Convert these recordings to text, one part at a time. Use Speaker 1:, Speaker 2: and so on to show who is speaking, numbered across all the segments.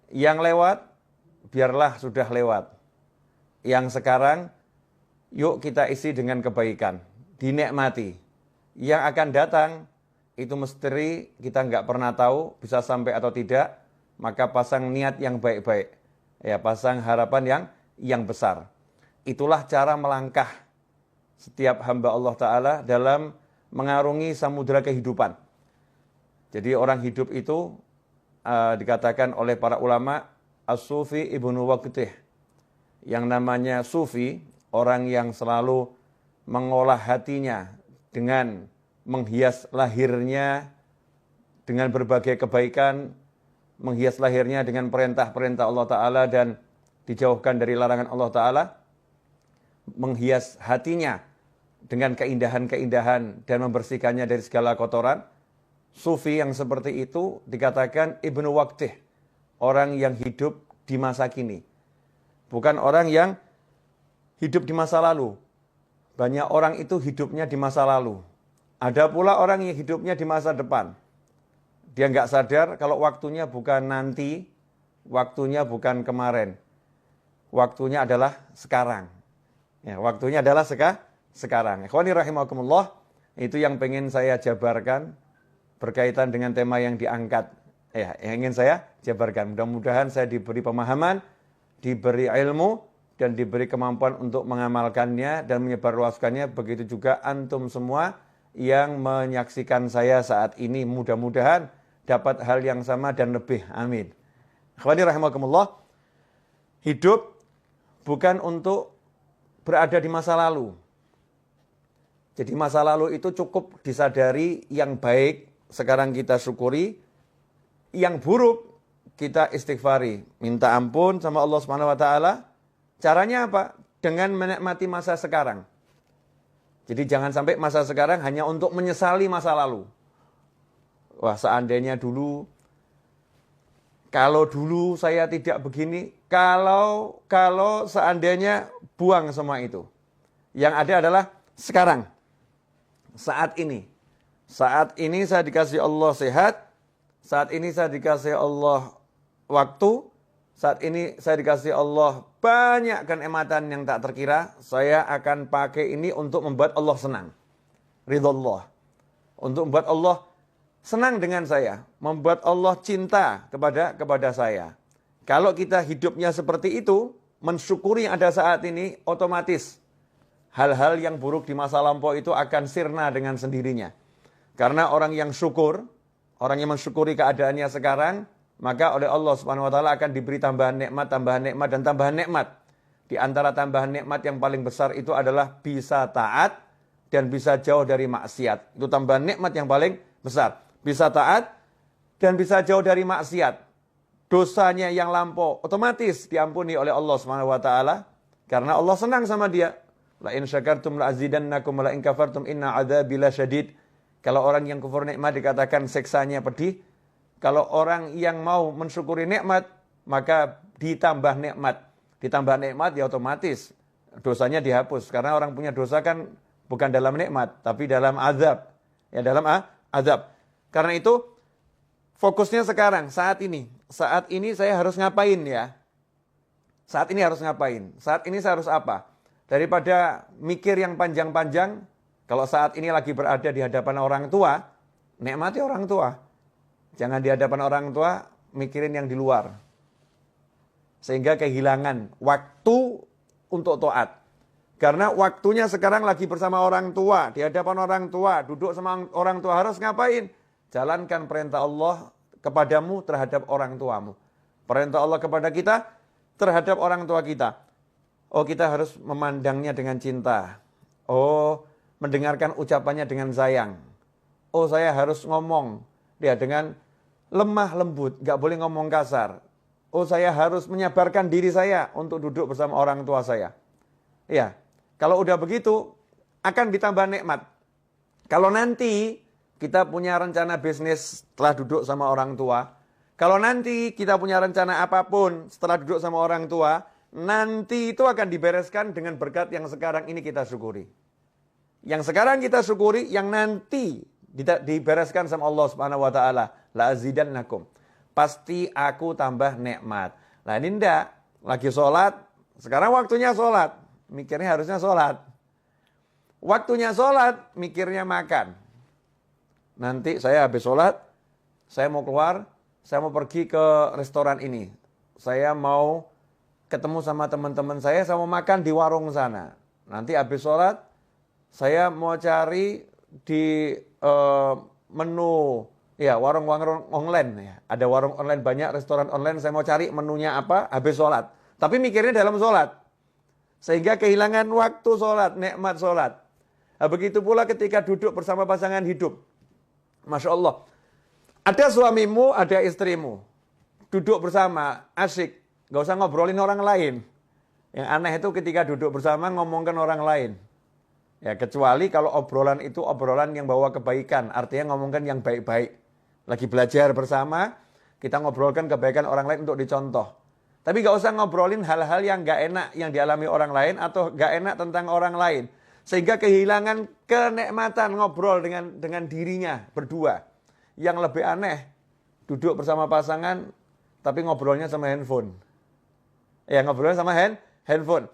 Speaker 1: Yang lewat, biarlah sudah lewat. Yang sekarang, yuk kita isi dengan kebaikan. Dinikmati. Yang akan datang, itu misteri kita nggak pernah tahu bisa sampai atau tidak. Maka pasang niat yang baik-baik. Ya, pasang harapan yang besar. Itulah cara melangkah setiap hamba Allah Ta'ala dalam mengarungi samudera kehidupan. Jadi orang hidup itu dikatakan oleh para ulama as-sufi ibnu waqtih. Yang namanya sufi, orang yang selalu mengolah hatinya dengan menghias lahirnya dengan berbagai kebaikan, menghias lahirnya dengan perintah-perintah Allah Ta'ala dan dijauhkan dari larangan Allah Ta'ala, menghias hatinya dengan keindahan-keindahan dan membersihkannya dari segala kotoran. Sufi yang seperti itu dikatakan ibnu waqtih, orang yang hidup di masa kini. Bukan orang yang hidup di masa lalu. Banyak orang itu hidupnya di masa lalu. Ada pula orang yang hidupnya di masa depan. Dia nggak sadar kalau waktunya bukan nanti, waktunya bukan kemarin. Waktunya adalah sekarang. Ya, waktunya adalah sekarang. Ikhwani rahimakumullah, itu yang pengen saya jabarkan berkaitan dengan tema yang diangkat. Ya, yang ingin saya jabarkan. Mudah-mudahan saya diberi pemahaman, diberi ilmu, dan diberi kemampuan untuk mengamalkannya dan menyebarluaskannya. Begitu juga antum semua yang menyaksikan saya saat ini. Mudah-mudahan dapat hal yang sama dan lebih. Amin. Ikhwani rahimakumullah, hidup bukan untuk berada di masa lalu. Jadi masa lalu itu cukup disadari yang baik, sekarang kita syukuri. Yang buruk, kita istighfari. Minta ampun sama Allah Subhanahu wa Ta'ala. Caranya apa? Dengan menikmati masa sekarang. Jadi jangan sampai masa sekarang hanya untuk menyesali masa lalu. Wah, seandainya dulu, kalau dulu saya tidak begini, kalau seandainya buang semua itu. Yang ada adalah sekarang. Saat ini. Saat ini saya dikasih Allah sehat. Saat ini saya dikasih Allah waktu. Saat ini saya dikasih Allah banyak kenikmatan yang tak terkira. Saya akan pakai ini untuk membuat Allah senang. Ridha Allah. Untuk membuat Allah senang dengan saya. Membuat Allah cinta kepada saya. Kalau kita hidupnya seperti itu, mensyukuri yang ada saat ini, otomatis hal-hal yang buruk di masa lampau itu akan sirna dengan sendirinya. Karena orang yang syukur, orang yang mensyukuri keadaannya sekarang, maka oleh Allah Subhanahu wa Ta'ala akan diberi tambahan nikmat, dan tambahan nikmat. Di antara tambahan nikmat yang paling besar itu adalah bisa taat dan bisa jauh dari maksiat. Itu tambahan nikmat yang paling besar. Bisa taat dan bisa jauh dari maksiat. Dosanya yang lampau otomatis diampuni oleh Allah Subhanahu wa Ta'ala karena Allah senang sama dia. La in syakartum la azidannakum wa la in kafartum inna adzabi lasyadid. Kalau orang yang kufur nikmat dikatakan siksanya pedih. Kalau orang yang mau mensyukuri nikmat, maka ditambah nikmat. Ditambah nikmat ya otomatis dosanya dihapus. Karena orang punya dosa kan bukan dalam nikmat, tapi dalam azab. Ya, dalam azab. Karena itu fokusnya sekarang, saat ini. Saat ini saya harus ngapain ya? Saat ini harus ngapain? Saat ini saya harus apa? Daripada mikir yang panjang-panjang, kalau saat ini lagi berada di hadapan orang tua, nikmati orang tua. Jangan di hadapan orang tua, mikirin yang di luar. Sehingga kehilangan waktu untuk taat. Karena waktunya sekarang lagi bersama orang tua, di hadapan orang tua, duduk sama orang tua, harus ngapain? Jalankan perintah Allah kepadamu terhadap orang tuamu. Perintah Allah kepada kita terhadap orang tua kita. Oh, kita harus memandangnya dengan cinta. Oh, mendengarkan ucapannya dengan sayang. Oh, saya harus ngomong dia dengan lemah lembut, gak boleh ngomong kasar. Oh, saya harus menyabarkan diri saya untuk duduk bersama orang tua saya. Ya, kalau udah begitu akan ditambah nikmat. Kalau nanti kita punya rencana bisnis setelah duduk sama orang tua, kalau nanti kita punya rencana apapun setelah duduk sama orang tua, nanti itu akan dibereskan dengan berkat yang sekarang ini kita syukuri. Yang sekarang kita syukuri, yang nanti dibereskan sama Allah Subhanahu wa Ta'ala. La azidannakum. pasti aku tambah nikmat. Nah ini enggak, lagi sholat, sekarang waktunya sholat, mikirnya harusnya sholat. Waktunya sholat, mikirnya makan. Nanti saya habis sholat, saya mau keluar, saya mau pergi ke restoran ini. Saya mau ketemu sama teman-teman saya mau makan di warung sana. Nanti habis sholat, saya mau cari di menu, ya warung-warung online. Ya. Ada warung online banyak, restoran online, saya mau cari menunya apa, habis sholat. Tapi mikirnya dalam sholat. Sehingga kehilangan waktu sholat, nikmat sholat. Nah, begitu pula ketika duduk bersama pasangan hidup. Masya Allah. Ada suamimu, ada istrimu. Duduk bersama, asyik. Gak usah ngobrolin orang lain. Yang aneh itu ketika duduk bersama ngomongkan orang lain. Ya, kecuali kalau obrolan itu obrolan yang bawa kebaikan. Artinya ngomongkan yang baik-baik. Lagi belajar bersama, kita ngobrolkan kebaikan orang lain untuk dicontoh. Tapi gak usah ngobrolin hal-hal yang gak enak yang dialami orang lain atau gak enak tentang orang lain. Sehingga kehilangan kenikmatan ngobrol dengan dirinya berdua. Yang lebih aneh, duduk bersama pasangan, tapi ngobrolnya sama handphone. Ya, ngobrolnya sama handphone.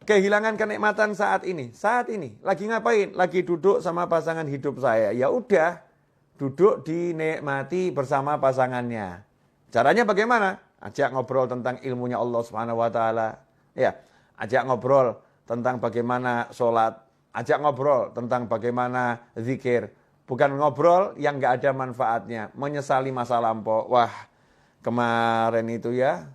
Speaker 1: Kehilangan kenikmatan saat ini. Saat ini, lagi ngapain? Lagi duduk sama pasangan hidup saya. Ya udah, duduk dinikmati bersama pasangannya. Caranya bagaimana? Ajak ngobrol tentang ilmunya Allah Subhanahu wa taala. Ya, ajak ngobrol tentang bagaimana sholat, ajak ngobrol tentang bagaimana zikir. Bukan ngobrol yang gak ada manfaatnya, menyesali masa lampau. Wah, kemarin itu ya,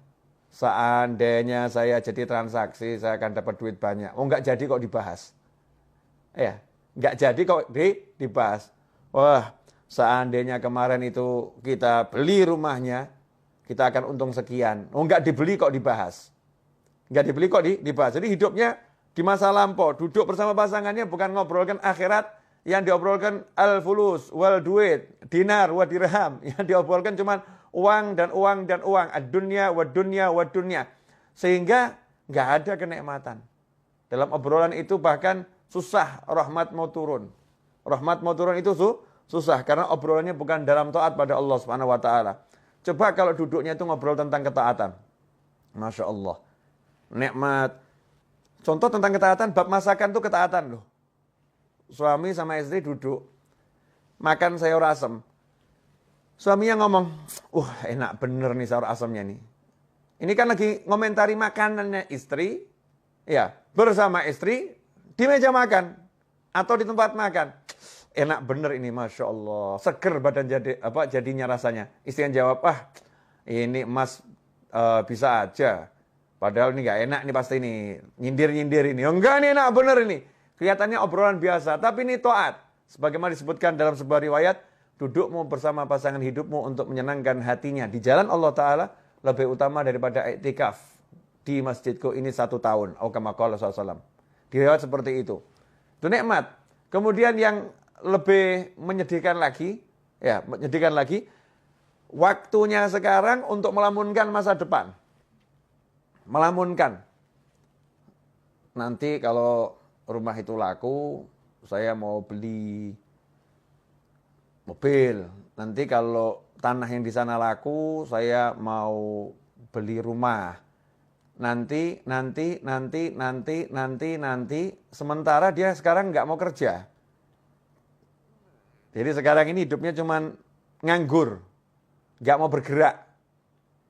Speaker 1: seandainya saya jadi transaksi, saya akan dapat duit banyak. Oh, gak jadi kok dibahas. Ya, gak jadi kok dibahas. Wah, seandainya kemarin itu kita beli rumahnya, kita akan untung sekian. Oh, gak dibeli kok dibahas. Gak dibeli kok dibahas. Jadi hidupnya di masa lampau, duduk bersama pasangannya bukan ngobrolkan akhirat, yang diobrolkan al-fulus, wal duit, dinar, wa dirham. Yang diobrolkan cuma uang dan uang dan uang. Ad-dunya, wa dunya, wa dunya. Sehingga nggak ada kenikmatan. Dalam obrolan itu bahkan susah rahmat mau turun. Rahmat mau turun itu susah. Karena obrolannya bukan dalam taat pada Allah Subhanahu wa ta'ala. Coba kalau duduknya itu ngobrol tentang ketaatan. Masya Allah. Nikmat. Contoh tentang ketaatan, bab masakan itu ketaatan loh. Suami sama istri duduk, makan sayur asem. Suaminya ngomong, enak bener nih sayur asemnya nih. Ini kan lagi ngomentari makanannya istri, ya bersama istri di meja makan atau di tempat makan. Enak bener ini, Masya Allah. Seger badan jadinya rasanya. Istri yang jawab, ini Mas bisa aja. Padahal ini gak enak nih pasti ini. Nyindir-nyindir ini. Enggak nih enak bener ini. Kelihatannya obrolan biasa, tapi ini taat. Sebagaimana disebutkan dalam sebuah riwayat, dudukmu bersama pasangan hidupmu untuk menyenangkan hatinya di jalan Allah Ta'ala lebih utama daripada iktikaf di masjidku ini 1 tahun. Kama qala SAW. Di riwayat seperti itu. Itu nikmat. Kemudian yang lebih menyedihkan lagi, waktunya sekarang untuk melamunkan masa depan. Melamunkan. Nanti kalau rumah itu laku, saya mau beli mobil. Nanti kalau tanah yang di sana laku, saya mau beli rumah. Nanti. Sementara dia sekarang nggak mau kerja. Jadi sekarang ini hidupnya cuman nganggur. Nggak mau bergerak.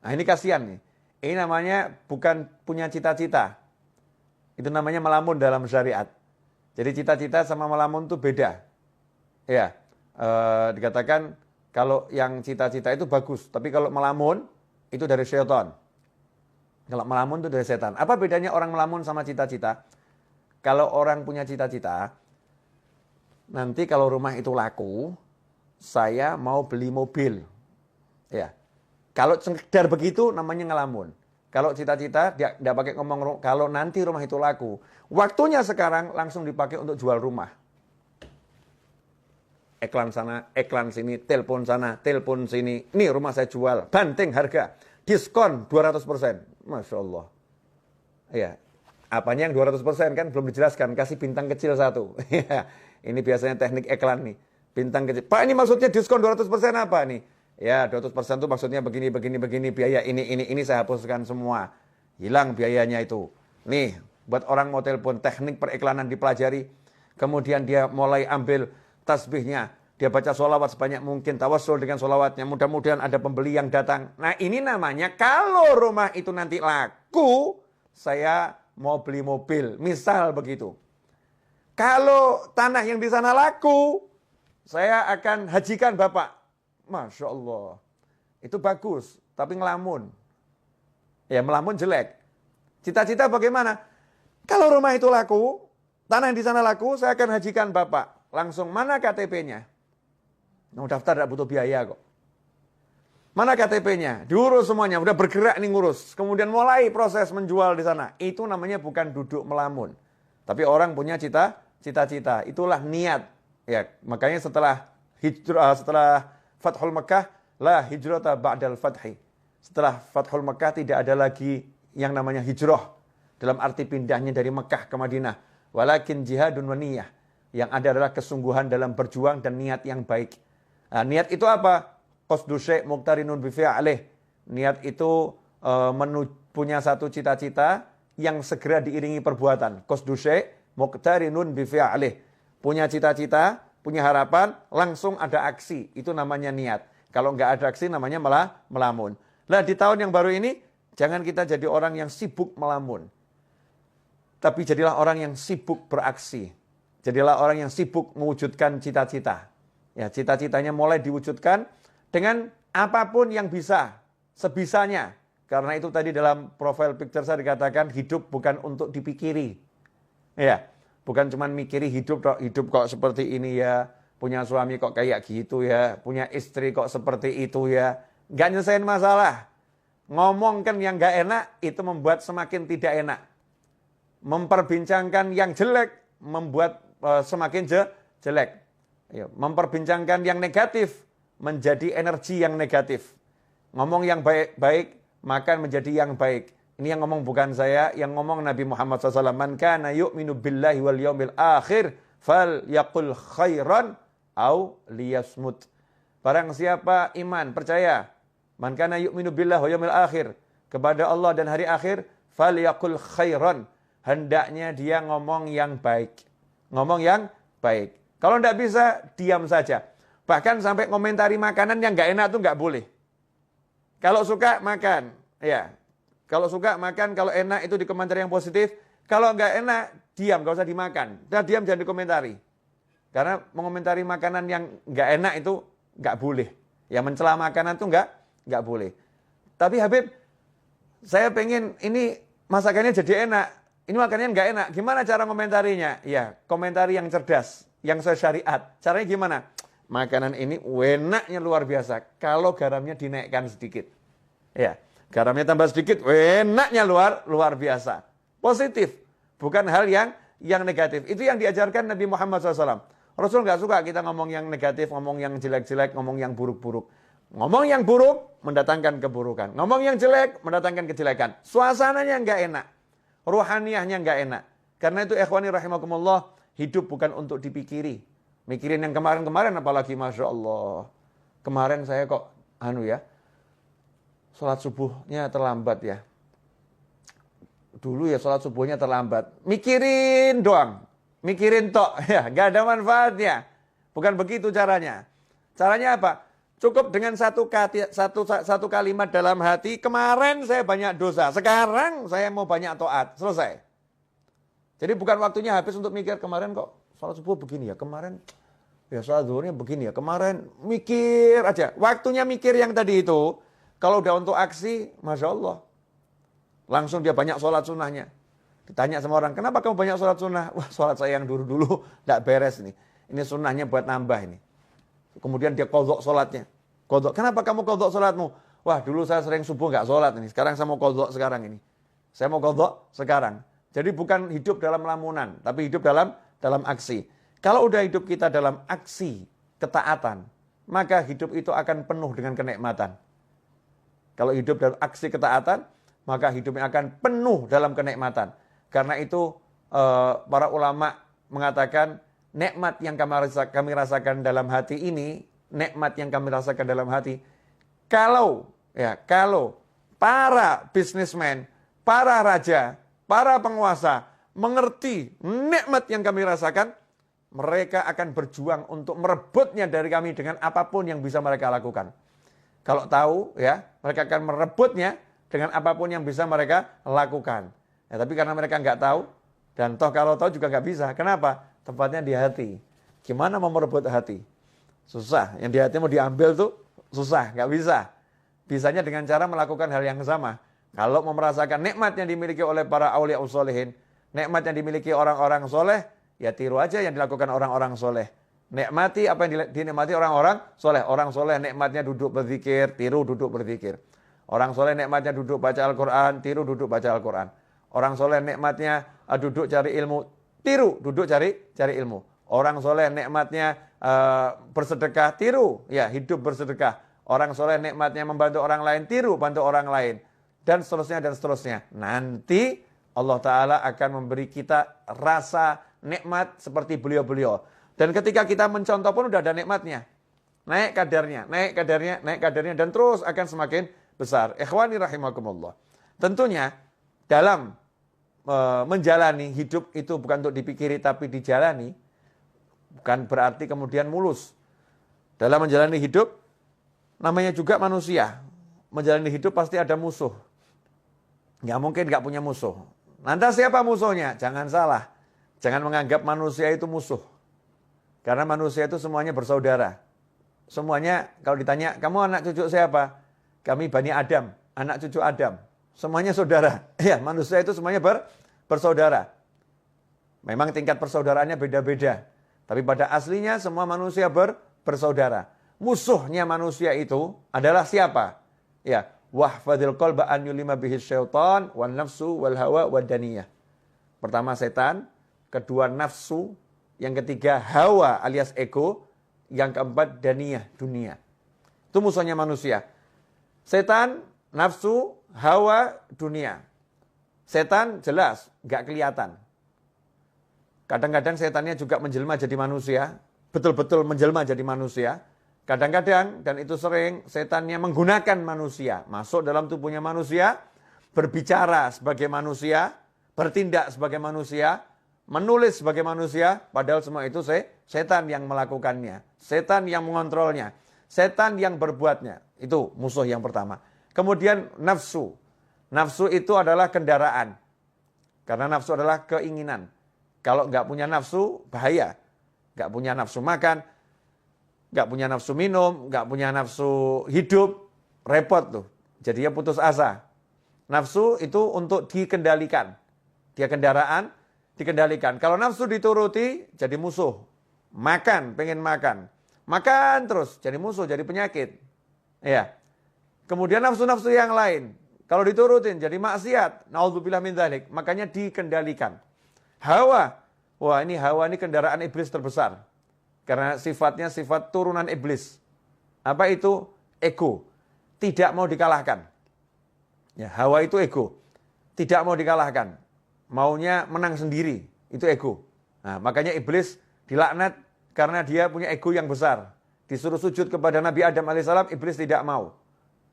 Speaker 1: Nah ini kasihan nih. Ini namanya bukan punya cita-cita. Itu namanya melamun dalam syariat. Jadi cita-cita sama melamun itu beda. Ya, dikatakan kalau yang cita-cita itu bagus. Tapi kalau melamun itu dari syaitan. Kalau melamun itu dari setan. Apa bedanya orang melamun sama cita-cita? Kalau orang punya cita-cita, nanti kalau rumah itu laku, saya mau beli mobil. Ya. Kalau sekedar begitu namanya ngelamun. Kalau cita-cita, dia tidak pakai ngomong, kalau nanti rumah itu laku. Waktunya sekarang langsung dipakai untuk jual rumah. Iklan sana, iklan sini, telepon sana, telepon sini. Ini rumah saya jual, banting harga. Diskon 200%. Masya Allah. Ya, apanya yang 200% kan belum dijelaskan. Kasih bintang kecil 1. Ini biasanya teknik iklan nih. Bintang kecil. Pak ini maksudnya diskon 200% apa nih? Ya, 200% itu maksudnya begini, biaya ini saya hapuskan semua. Hilang biayanya itu. Nih, buat orang mau telepon, teknik periklanan dipelajari. Kemudian dia mulai ambil tasbihnya. Dia baca sholawat sebanyak mungkin, tawassul dengan sholawatnya. Mudah-mudahan ada pembeli yang datang. Nah, ini namanya kalau rumah itu nanti laku, saya mau beli mobil. Misal begitu. Kalau tanah yang di sana laku, saya akan hajikan Bapak. Masya Allah. Itu bagus, tapi ngelamun. Ya, melamun jelek. Cita-cita bagaimana? Kalau rumah itu laku, tanah yang di sana laku, saya akan hajikan Bapak. Langsung, mana KTP-nya? Nah, daftar tidak butuh biaya kok. Mana KTP-nya? Diurus semuanya, udah bergerak nih ngurus. Kemudian mulai proses menjual di sana. Itu namanya bukan duduk melamun. Tapi orang punya cita-cita. Itulah niat. Ya, makanya setelah Fathul Mekah, la hijrata ba'dal fathi. Setelah Fathul Mekah tidak ada lagi yang namanya hijrah. Dalam arti pindahnya dari Mekah ke Madinah. Walakin jihadun wa niyah. Yang ada adalah kesungguhan dalam berjuang dan niat yang baik. Nah, niat itu apa? Qasdu syai' muqtarinun bi fi'lih. Niat itu punya satu cita-cita yang segera diiringi perbuatan. Qasdu syai' muqtarinun bi fi'lih. Punya cita-cita, punya harapan, langsung ada aksi. Itu namanya niat. Kalau nggak ada aksi namanya malah melamun. Nah, di tahun yang baru ini, jangan kita jadi orang yang sibuk melamun. Tapi jadilah orang yang sibuk beraksi. Jadilah orang yang sibuk mewujudkan cita-cita. Ya, cita-citanya mulai diwujudkan dengan apapun yang bisa, sebisanya. Karena itu tadi dalam profile picture saya dikatakan hidup bukan untuk dipikiri. Ya, bukan cuma mikiri hidup kok seperti ini ya, punya suami kok kayak gitu ya, punya istri kok seperti itu ya. Nggak nyelesain masalah. Ngomongkan yang nggak enak itu membuat semakin tidak enak. Memperbincangkan yang jelek membuat semakin jelek. Memperbincangkan yang negatif menjadi energi yang negatif. Ngomong yang baik maka menjadi yang baik. Ini yang ngomong bukan saya, yang ngomong Nabi Muhammad SAW. Man kana yu'minu billahi wal yaumil akhir fal yaqul khairan au liyasmut. Barang siapa iman, percaya, man kana yu'minu billahi wal yaumil akhir, kepada Allah dan hari akhir, fal yaqul khairan. Hendaknya dia ngomong yang baik. Ngomong yang baik. Kalau tidak bisa, diam saja. Bahkan sampai komentari makanan yang nggak enak itu nggak boleh. Kalau suka, makan. Ya. Kalau suka, makan. Kalau enak, itu dikomentari yang positif. Kalau nggak enak, diam. Nggak usah dimakan. Nah, diam, jangan dikomentari. Karena mengomentari makanan yang nggak enak itu nggak boleh. Ya, mencela makanan itu nggak boleh. Tapi Habib, saya pengen ini masakannya jadi enak. Ini makanannya nggak enak. Gimana cara komentarinya? Ya, komentari yang cerdas. Yang saya syariat. Caranya gimana? Makanan ini enaknya luar biasa. Kalau garamnya dinaikkan sedikit. Ya, garamnya tambah sedikit, enaknya luar biasa. Positif. Bukan hal yang negatif. Itu yang diajarkan Nabi Muhammad SAW. Rasul nggak suka kita ngomong yang negatif, ngomong yang jelek-jelek, ngomong yang buruk-buruk. Ngomong yang buruk mendatangkan keburukan. Ngomong yang jelek mendatangkan kejelekan. Suasananya nggak enak. Ruhaniyahnya nggak enak. Karena itu ikhwani rahimakumullah, hidup bukan untuk dipikiri. Mikirin yang kemarin-kemarin apalagi, Masya Allah. Kemarin saya kok, sholat subuhnya terlambat ya. Dulu ya sholat subuhnya terlambat. Mikirin doang. Mikirin tok. Ya, nggak ada manfaatnya. Bukan begitu caranya. Caranya apa? Cukup dengan satu kalimat dalam hati, kemarin saya banyak dosa. Sekarang saya mau banyak taat. Selesai. Jadi bukan waktunya habis untuk mikir kemarin kok sholat subuh begini ya, kemarin ya sholat zuhurnya begini ya, kemarin mikir aja. Waktunya mikir yang tadi itu, kalau udah untuk aksi, Masya Allah. Langsung dia banyak sholat sunnahnya. Ditanya sama orang, kenapa kamu banyak sholat sunnah? Wah, sholat saya yang dulu-dulu tidak beres nih. Ini sunnahnya buat nambah ini. Kemudian dia qadha sholatnya. Qadha, kenapa kamu qadha sholatmu? Wah, dulu saya sering subuh nggak sholat ini. Sekarang saya mau qadha sekarang ini. Saya mau qadha sekarang. Jadi bukan hidup dalam lamunan, tapi hidup dalam aksi. Kalau udah hidup kita dalam aksi ketaatan, maka hidup itu akan penuh dengan kenikmatan. Kalau hidup dalam aksi ketaatan, maka hidupnya akan penuh dalam kenikmatan. Karena itu para ulama mengatakan nikmat yang kami rasakan dalam hati ini, nikmat yang kami rasakan dalam hati, Kalau para bisnismen, para raja, para penguasa mengerti nikmat yang kami rasakan, mereka akan berjuang untuk merebutnya dari kami dengan apapun yang bisa mereka lakukan. Kalau tahu mereka akan merebutnya dengan apapun yang bisa mereka lakukan. Tapi karena mereka nggak tahu, dan toh kalau tahu juga nggak bisa. Kenapa? Tempatnya di hati. Gimana mau merebut hati? Susah. Yang di hati mau diambil tuh susah, nggak bisa. Bisanya dengan cara melakukan hal yang sama. Kalau mau merasakan nikmat yang dimiliki oleh para aulia usholihin, nikmat yang dimiliki orang-orang soleh, ya tiru aja yang dilakukan orang-orang soleh. Nikmati apa yang dinikmati orang-orang soleh. Orang soleh nikmatnya duduk berzikir, tiru duduk berzikir. Orang soleh nikmatnya duduk baca Al-Quran, tiru duduk baca Al-Quran. Orang soleh nikmatnya duduk cari ilmu, tiru duduk cari ilmu. Orang soleh nikmatnya bersedekah, tiru hidup bersedekah. Orang soleh nikmatnya membantu orang lain, tiru bantu orang lain. Dan seterusnya dan seterusnya. Nanti Allah Ta'ala akan memberi kita rasa nikmat seperti beliau-beliau. Dan ketika kita mencontoh pun udah ada nikmatnya. Naik kadarnya, dan terus akan semakin besar. Ikhwani rahimakumullah. Tentunya dalam menjalani hidup itu bukan untuk dipikiri tapi dijalani. Bukan berarti kemudian mulus. Dalam menjalani hidup, namanya juga manusia. Menjalani hidup pasti ada musuh. Nggak mungkin nggak punya musuh. Lantas siapa musuhnya? Jangan salah. Jangan menganggap manusia itu musuh. Karena manusia itu semuanya bersaudara. Semuanya kalau ditanya, kamu anak cucu siapa? Kami Bani Adam, anak cucu Adam. Semuanya saudara. Ya, manusia itu semuanya bersaudara. Memang tingkat persaudaraannya beda-beda. Tapi pada aslinya semua manusia bersaudara. Musuhnya manusia itu adalah siapa? Ya, wahfadil qalba an yulima bihi syaitan wan nafsu wal hawa wad daniyah. Pertama setan, kedua nafsu, yang ketiga hawa alias ego, yang keempat daniyah, dunia. Itu musuhnya manusia. Setan, nafsu, hawa, dunia. Setan jelas nggak kelihatan. Kadang-kadang setannya juga menjelma jadi manusia, betul-betul menjelma jadi manusia. Kadang-kadang, dan itu sering, setannya menggunakan manusia, masuk dalam tubuhnya manusia, berbicara sebagai manusia, bertindak sebagai manusia, menulis sebagai manusia, padahal semua itu setan yang melakukannya, setan yang mengontrolnya, setan yang berbuatnya. Itu musuh yang pertama. Kemudian nafsu. Nafsu itu adalah kendaraan. Karena nafsu adalah keinginan. Kalau nggak punya nafsu, bahaya. Nggak punya nafsu makan, nggak punya nafsu minum, nggak punya nafsu hidup, repot tuh. Jadinya putus asa. Nafsu itu untuk dikendalikan. Dia kendaraan, dikendalikan. Kalau nafsu dituruti, jadi musuh. Makan, pengen makan. Makan terus, jadi musuh, jadi penyakit. Ya. Kemudian nafsu-nafsu yang lain. Kalau diturutin, jadi maksiat. Na'udzubillah min dzalik. Makanya dikendalikan. Hawa. Wah, hawa ini kendaraan iblis terbesar. Karena sifatnya sifat turunan iblis. Apa itu? Ego. Tidak mau dikalahkan. Ya, hawa itu ego. Tidak mau dikalahkan. Maunya menang sendiri. Itu ego. Nah, makanya iblis dilaknat karena dia punya ego yang besar. Disuruh sujud kepada Nabi Adam alaihissalam, iblis tidak mau.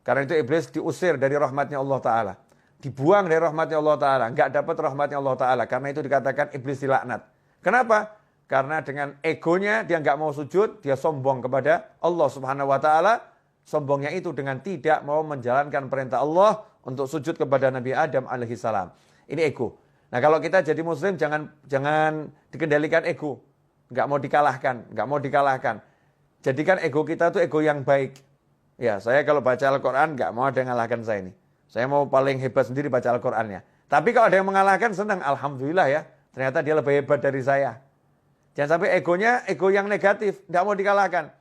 Speaker 1: Karena itu iblis diusir dari rahmatnya Allah Ta'ala. Dibuang dari rahmatnya Allah Ta'ala. Enggak dapat rahmatnya Allah Ta'ala. Karena itu dikatakan iblis dilaknat. Kenapa? Karena dengan egonya dia enggak mau sujud, dia sombong kepada Allah Subhanahu Wa Ta'ala. Sombongnya itu dengan tidak mau menjalankan perintah Allah untuk sujud kepada Nabi Adam alaihissalam. Ini ego. Nah, kalau kita jadi muslim jangan dikendalikan ego. Enggak mau dikalahkan. Jadikan ego kita itu ego yang baik. Ya, saya kalau baca Al-Quran enggak mau ada yang mengalahkan saya ini. Saya mau paling hebat sendiri baca Al-Qurannya. Tapi kalau ada yang mengalahkan, senang. Alhamdulillah ya. Ternyata dia lebih hebat dari saya. Jangan sampai egonya ego yang negatif. Tidak mau dikalahkan.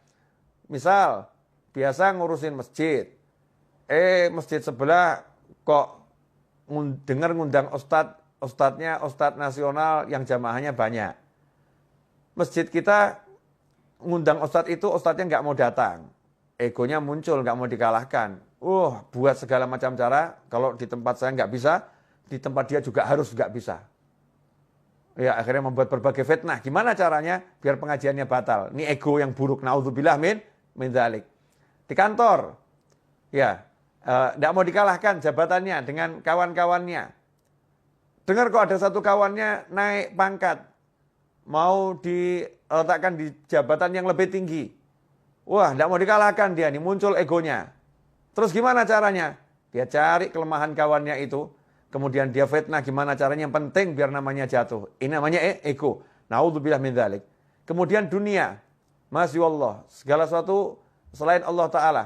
Speaker 1: Misal, biasa ngurusin masjid. Masjid sebelah kok dengar ngundang ustadznya ustadz nasional yang jamaahnya banyak. Masjid kita ngundang ustadz itu, ustadznya nggak mau datang. Egonya muncul, nggak mau dikalahkan. Buat segala macam cara, kalau di tempat saya nggak bisa, di tempat dia juga harus nggak bisa. Ya, akhirnya membuat berbagai fitnah. Gimana caranya? Biar pengajiannya batal. Ini ego yang buruk. Na'udzubillah min dzalik. Di kantor, Ya, tidak mau dikalahkan jabatannya dengan kawan-kawannya. Dengar kok ada satu kawannya naik pangkat, mau diletakkan di jabatan yang lebih tinggi. Wah, tidak mau dikalahkan dia, nih muncul egonya. Terus gimana caranya? Dia cari kelemahan kawannya itu, kemudian dia fitnah gimana caranya, yang penting biar namanya jatuh. Ini namanya ego. Naudzubillah min dzalik. Kemudian dunia, Masya Allah, segala sesuatu selain Allah Ta'ala.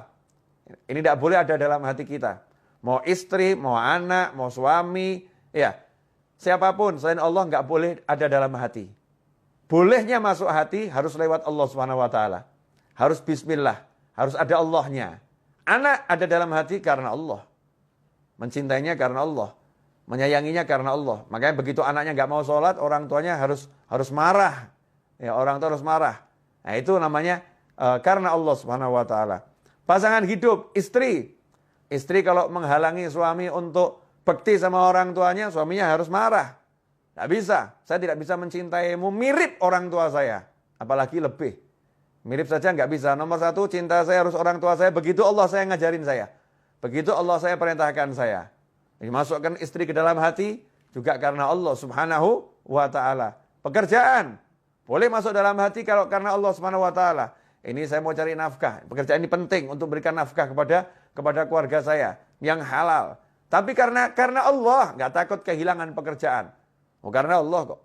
Speaker 1: Ini tidak boleh ada dalam hati kita. Mau istri, mau anak, mau suami, ya. Siapapun selain Allah nggak boleh ada dalam hati. Bolehnya masuk hati harus lewat Allah Subhanahu wa taala. Harus bismillah, harus ada Allahnya. Anak ada dalam hati karena Allah. Mencintainya karena Allah, menyayanginya karena Allah. Makanya begitu anaknya nggak mau sholat, orang tuanya harus marah. Ya, orang tua harus marah. Nah, itu namanya karena Allah Subhanahu wa taala. Pasangan hidup, istri. Istri kalau menghalangi suami untuk bakti sama orang tuanya, suaminya harus marah. Tidak bisa, saya tidak bisa mencintaimu mirip orang tua saya. Apalagi lebih. Mirip saja nggak bisa. Nomor satu, cinta saya harus orang tua saya. Begitu Allah saya ngajarin saya. Begitu Allah saya perintahkan saya. Dimasukkan istri ke dalam hati, juga karena Allah Subhanahu wa ta'ala. Pekerjaan, boleh masuk dalam hati kalau karena Allah Subhanahu wa ta'ala. Ini saya mau cari nafkah. Pekerjaan ini penting untuk berikan nafkah kepada keluarga saya yang halal. Tapi karena Allah, nggak takut kehilangan pekerjaan. Oh, karena Allah kok.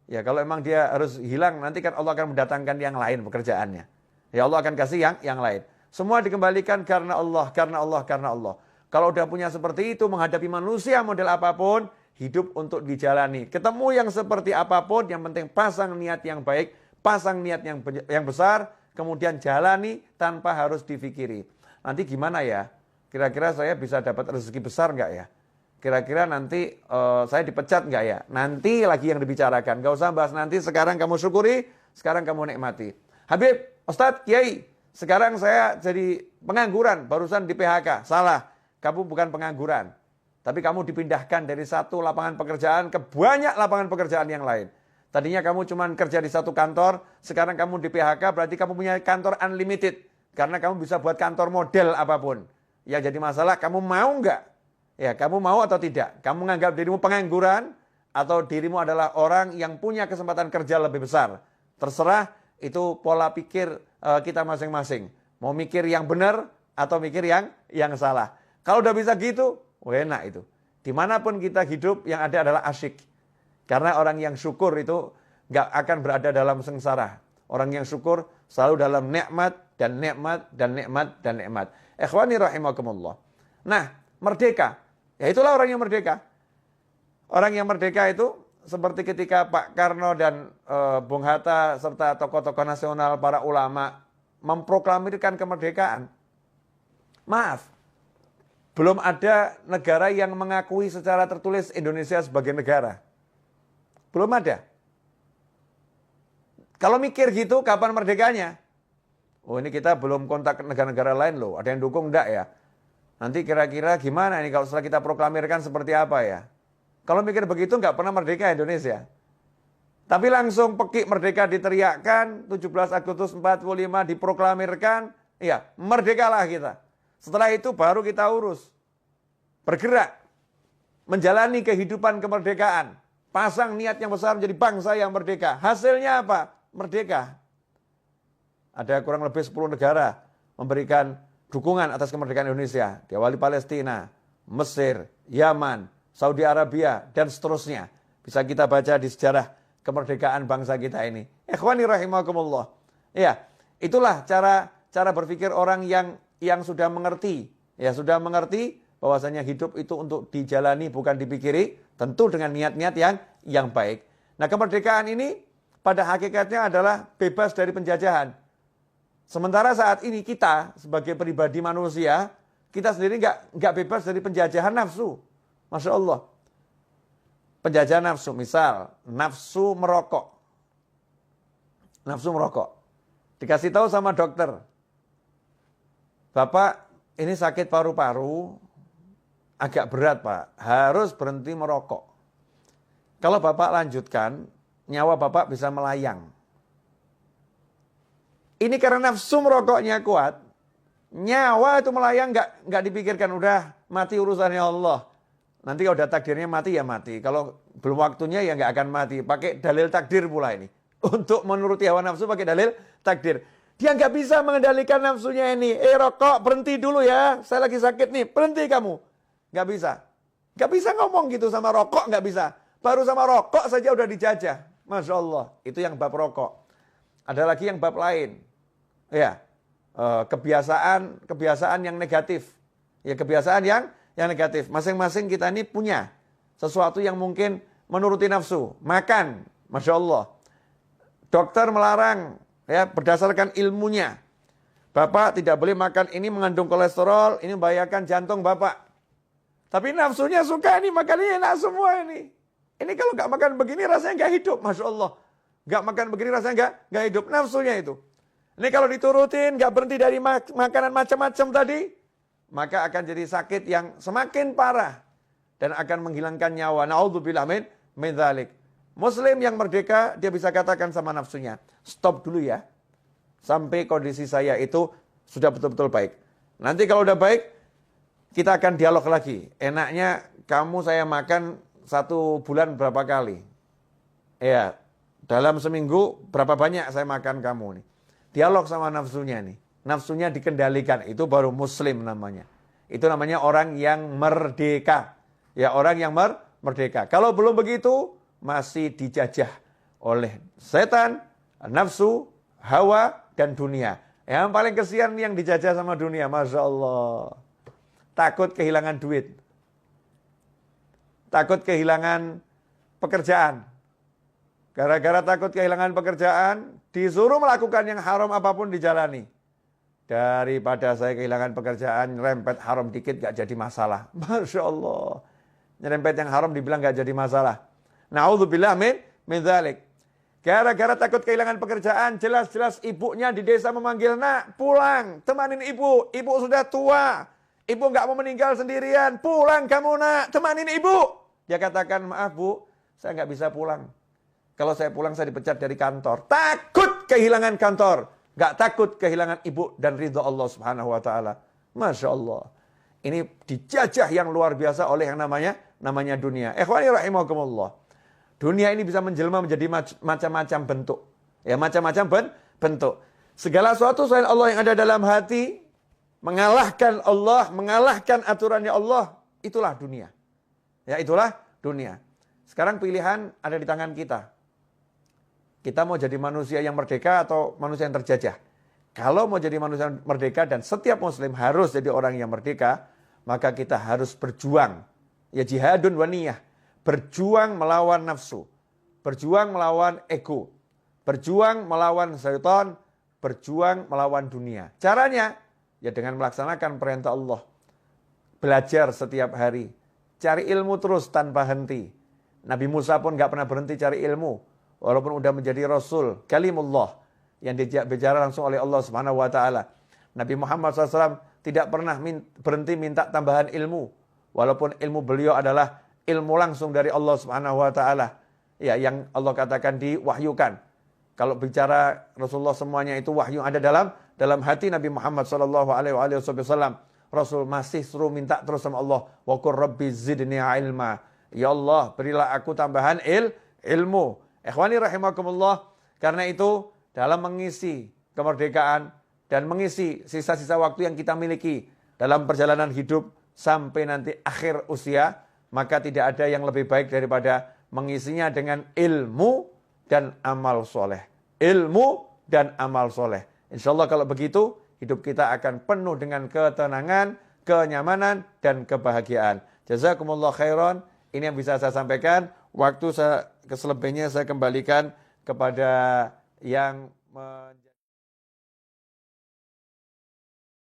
Speaker 1: Ya kalau emang dia harus hilang, nanti kan Allah akan mendatangkan yang lain pekerjaannya. Ya Allah akan kasih yang lain. Semua dikembalikan karena Allah, karena Allah, karena Allah. Kalau udah punya seperti itu, menghadapi manusia model apapun, hidup untuk dijalani. Ketemu yang seperti apapun, yang penting pasang niat yang baik, pasang niat yang besar, kemudian jalani tanpa harus difikiri. Nanti gimana ya? Kira-kira saya bisa dapat rezeki besar nggak ya? Kira-kira nanti saya dipecat nggak ya? Nanti lagi yang dibicarakan. Nggak usah bahas nanti, sekarang kamu syukuri, sekarang kamu nikmati. Habib, Ustadz, Kiai, sekarang saya jadi pengangguran, barusan di PHK. Salah, kamu bukan pengangguran. Tapi kamu dipindahkan dari satu lapangan pekerjaan ke banyak lapangan pekerjaan yang lain. Tadinya kamu cuma kerja di satu kantor, sekarang kamu di PHK, berarti kamu punya kantor unlimited. Karena kamu bisa buat kantor model apapun. Yang jadi masalah, kamu mau nggak? Ya, kamu mau atau tidak? Kamu menganggap dirimu pengangguran atau dirimu adalah orang yang punya kesempatan kerja lebih besar? Terserah, itu pola pikir kita masing-masing. Mau mikir yang benar atau mikir yang salah. Kalau udah bisa gitu, enak itu. Dimanapun kita hidup, yang ada adalah asyik. Karena orang yang syukur itu nggak akan berada dalam sengsara. Orang yang syukur selalu dalam nikmat dan nikmat dan nikmat dan nikmat. Ikhwani rahimakumullah. Nah, merdeka. Ya itulah orang yang merdeka. Orang yang merdeka itu seperti ketika Pak Karno dan Bung Hatta serta tokoh-tokoh nasional, para ulama memproklamirkan kemerdekaan. Maaf, belum ada negara yang mengakui secara tertulis Indonesia sebagai negara. Belum ada. Kalau mikir gitu, kapan merdekanya? Oh, ini kita belum kontak ke negara-negara lain loh. Ada yang dukung enggak ya? Nanti kira-kira gimana ini kalau setelah kita proklamirkan seperti apa ya? Kalau mikir begitu nggak pernah merdeka Indonesia. Tapi langsung pekik merdeka diteriakkan, 17 Agustus 45 diproklamirkan, ya merdekalah kita. Setelah itu baru kita urus. Bergerak. Menjalani kehidupan kemerdekaan. Pasang niat yang besar menjadi bangsa yang merdeka. Hasilnya apa? Merdeka. Ada kurang lebih 10 negara memberikan dukungan atas kemerdekaan Indonesia. Diawali Palestina, Mesir, Yaman, Saudi Arabia, dan seterusnya. Bisa kita baca di sejarah kemerdekaan bangsa kita ini. Ikhwani rahimakumullah. Ya, itulah cara berpikir orang yang sudah mengerti. Ya, sudah mengerti bahwasanya hidup itu untuk dijalani bukan dipikiri, tentu dengan niat-niat yang baik. Nah, kemerdekaan ini pada hakikatnya adalah bebas dari penjajahan. Sementara saat ini kita sebagai pribadi manusia, kita sendiri nggak bebas dari penjajahan nafsu. Masya Allah. Penjajahan nafsu, misal nafsu merokok. Nafsu merokok. Dikasih tahu sama dokter, Bapak ini sakit paru-paru, agak berat Pak, harus berhenti merokok. Kalau Bapak lanjutkan, nyawa Bapak bisa melayang. Ini karena nafsu merokoknya kuat, Nyawa itu melayang nggak dipikirkan, udah mati urusannya Allah. Nanti kalau udah takdirnya mati ya mati. Kalau belum waktunya ya nggak akan mati. Pakai dalil takdir pula ini. Untuk menuruti hawa nafsu pakai dalil takdir. Dia nggak bisa mengendalikan nafsunya ini. Rokok berhenti dulu ya. Saya lagi sakit nih, berhenti kamu. Nggak bisa. Nggak bisa ngomong gitu sama rokok, nggak bisa. Baru sama rokok saja udah dijajah. Masya Allah. Itu yang bab rokok. Ada lagi yang bab lain. Ya, kebiasaan yang negatif. Ya, kebiasaan yang negatif. Masing-masing kita ini punya sesuatu yang mungkin menuruti nafsu. Makan, Masya Allah. Dokter melarang ya berdasarkan ilmunya. Bapak tidak boleh makan ini mengandung kolesterol, ini membahayakan jantung Bapak. Tapi nafsunya suka ini, makannya enak semua ini. Ini kalau nggak makan begini rasanya nggak hidup, Masya Allah. Nggak makan begini rasanya nggak hidup, nafsunya itu. Ini kalau diturutin, nggak berhenti dari makanan macam-macam tadi, maka akan jadi sakit yang semakin parah dan akan menghilangkan nyawa. Na'udzubillah min dzalik. Muslim yang merdeka, dia bisa katakan sama nafsunya, stop dulu ya, sampai kondisi saya itu sudah betul-betul baik. Nanti kalau udah baik, kita akan dialog lagi. Enaknya kamu saya makan 1 bulan berapa kali? Ya, dalam seminggu berapa banyak saya makan kamu nih. Dialog sama nafsunya nih. Nafsunya dikendalikan, itu baru muslim namanya. Itu namanya orang yang merdeka. Ya, orang yang merdeka. Kalau belum begitu, masih dijajah oleh setan, nafsu, hawa, dan dunia. Yang paling kesian yang dijajah sama dunia, Masya Allah. Takut kehilangan duit. Takut kehilangan pekerjaan. Gara-gara takut kehilangan pekerjaan, disuruh melakukan yang haram apapun dijalani. Daripada saya kehilangan pekerjaan, nyerempet haram dikit gak jadi masalah. Masya Allah. Nyerempet yang haram dibilang gak jadi masalah. Na'udzubillah min dzalik. Gara-gara takut kehilangan pekerjaan, jelas-jelas ibunya di desa memanggil, nak pulang, temanin ibu. Ibu sudah tua, ibu gak mau meninggal sendirian. Pulang kamu nak, temanin ibu. Dia katakan, maaf bu, saya gak bisa pulang. Kalau saya pulang saya dipecat dari kantor. Takut kehilangan kantor. Gak takut kehilangan ibu dan ridho Allah subhanahu wa ta'ala. Masya Allah. Ini dijajah yang luar biasa oleh yang namanya dunia. Ikhwani rahimakumullah. Dunia ini bisa menjelma menjadi macam-macam bentuk. Ya, macam-macam bentuk. Segala sesuatu selain Allah yang ada dalam hati, mengalahkan Allah, mengalahkan aturannya Allah, itulah dunia. Ya, itulah dunia. Sekarang pilihan ada di tangan kita. Kita mau jadi manusia yang merdeka atau manusia yang terjajah. Kalau mau jadi manusia yang merdeka dan setiap muslim harus jadi orang yang merdeka, maka kita harus berjuang. Ya, jihadun wa niyah. Berjuang melawan nafsu, berjuang melawan ego, berjuang melawan syaitan, berjuang melawan dunia. Caranya, ya dengan melaksanakan perintah Allah. Belajar setiap hari, cari ilmu terus tanpa henti. Nabi Musa pun gak pernah berhenti cari ilmu, walaupun udah menjadi Rasul, kalimullah, yang diajak bicara langsung oleh Allah Subhanahu wa Ta'ala. Nabi Muhammad SAW tidak pernah berhenti minta tambahan ilmu, walaupun ilmu beliau adalah ilmu langsung dari Allah Subhanahu wa Ta'ala. Ya, yang Allah katakan diwahyukan. Kalau bicara Rasulullah semuanya itu wahyu ada dalam hati Nabi Muhammad sallallahu alaihi wasallam. Rasul masih suruh minta terus sama Allah, wa qur rabbi zidni ilma. Ya Allah, berilah aku tambahan ilmu. Ikhwani rahimakumullah. Karena itu dalam mengisi kemerdekaan dan mengisi sisa-sisa waktu yang kita miliki dalam perjalanan hidup sampai nanti akhir usia, maka tidak ada yang lebih baik daripada mengisinya dengan ilmu dan amal soleh. Ilmu dan amal soleh. Insya Allah kalau begitu, hidup kita akan penuh dengan ketenangan, kenyamanan, dan kebahagiaan. Jazakumullah khairan. Ini yang bisa saya sampaikan. Waktu keselebihnya saya kembalikan kepada yang